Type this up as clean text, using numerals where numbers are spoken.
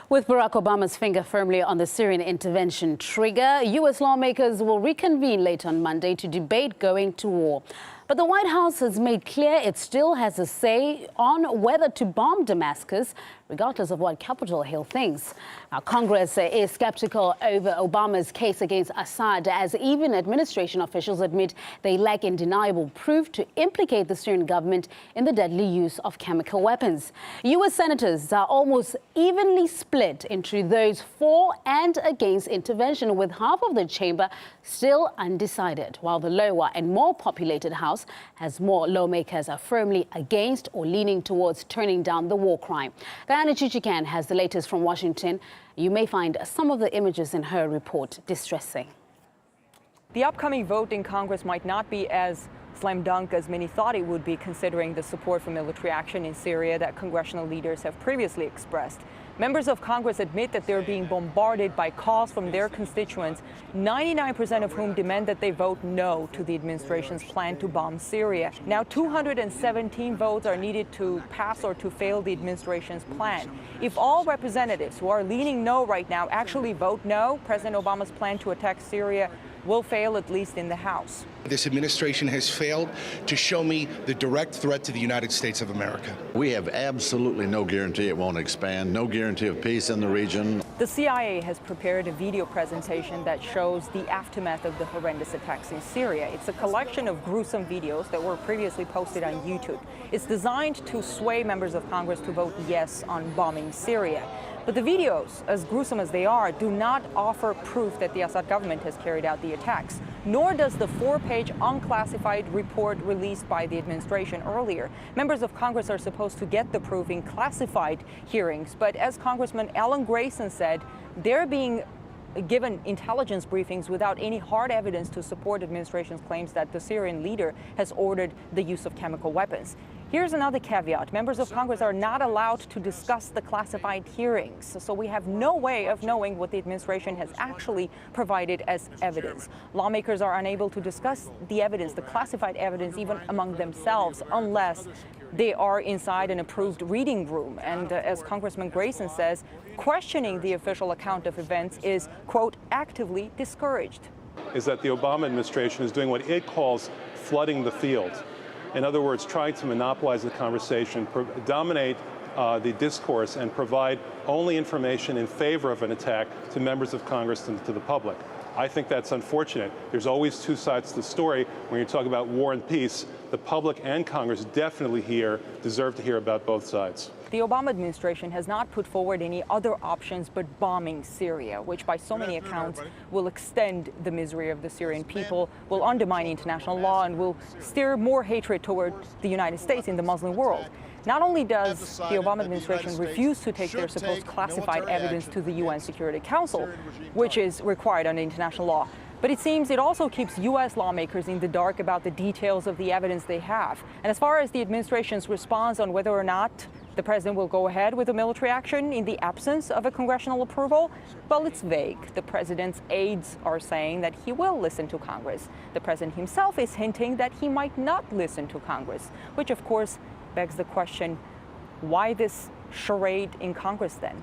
With Barack Obama's finger firmly on the Syrian intervention trigger, U.S. lawmakers will reconvene late on Monday to debate going to war. But the White House has made clear it still has a say on whether to bomb Damascus, regardless of what Capitol Hill thinks. Now, Congress is skeptical over Obama's case against Assad, as even administration officials admit they lack undeniable proof to implicate the Syrian government in the deadly use of chemical weapons. U.S. senators are almost evenly split into those for and against intervention, with half of the chamber still undecided, while the lower and more populated House has more lawmakers are firmly against or leaning towards turning down the war crime. Diana Chichikan has the latest from Washington. You may find some of the images in her report distressing. The upcoming vote in Congress might not be as slam dunk as many thought it would be, considering the support for military action in Syria that congressional leaders have previously expressed. Members of Congress admit that they're being bombarded by calls from their constituents, 99% of whom demand that they vote no to the administration's plan to bomb Syria. Now, 217 votes are needed to pass or to fail the administration's plan. If all representatives who are leaning no right now actually vote no, President Obama's plan to attack Syria will fail, at least in the House. This administration has failed to show me the direct threat to the United States of America. We have absolutely no guarantee it won't expand, no guarantee of peace in the region. The CIA has prepared a video presentation that shows the aftermath of the horrendous attacks in Syria. It's a collection of gruesome videos that were previously posted on YouTube. It's designed to sway members of Congress to vote yes on bombing Syria. But the videos, as gruesome as they are, do not offer proof that the Assad government has carried out the attacks, nor does the 4-page unclassified report released by the administration earlier. Members of Congress are supposed to get the proof in classified hearings, but as Congressman Alan Grayson said, they're being given intelligence briefings without any hard evidence to support administration's claims that the Syrian leader has ordered the use of chemical weapons. Here's another caveat. Members of Congress are not allowed to discuss the classified hearings, so we have no way of knowing what the administration has actually provided as evidence. Lawmakers are unable to discuss the evidence, the classified evidence, even among themselves, unless they are inside an approved reading room. And as Congressman Grayson says, questioning the official account of events is, quote, actively discouraged. Is that the Obama administration is doing what it calls flooding the field. In other words, trying to monopolize the conversation, dominate the discourse, and provide only information in favor of an attack to members of Congress and to the public. I think that's unfortunate. There's always two sides to the story. When you talk about war and peace, the public and Congress definitely deserve to hear about both sides. The Obama administration has not put forward any other options but bombing Syria, which by so many accounts will extend the misery of the Syrian people, will undermine international law, and will steer more hatred toward the United States in the Muslim world. Not only does the Obama administration refuse to take their supposed classified evidence to the UN Security Council, which is required under international law, but it seems it also keeps U.S. lawmakers in the dark about the details of the evidence they have. And as far as the administration's response on whether or not the president will go ahead with a military action in the absence of a congressional approval, well, it's vague. The president's aides are saying that he will listen to Congress. The president himself is hinting that he might not listen to Congress, which of course begs the question, why this charade in Congress then?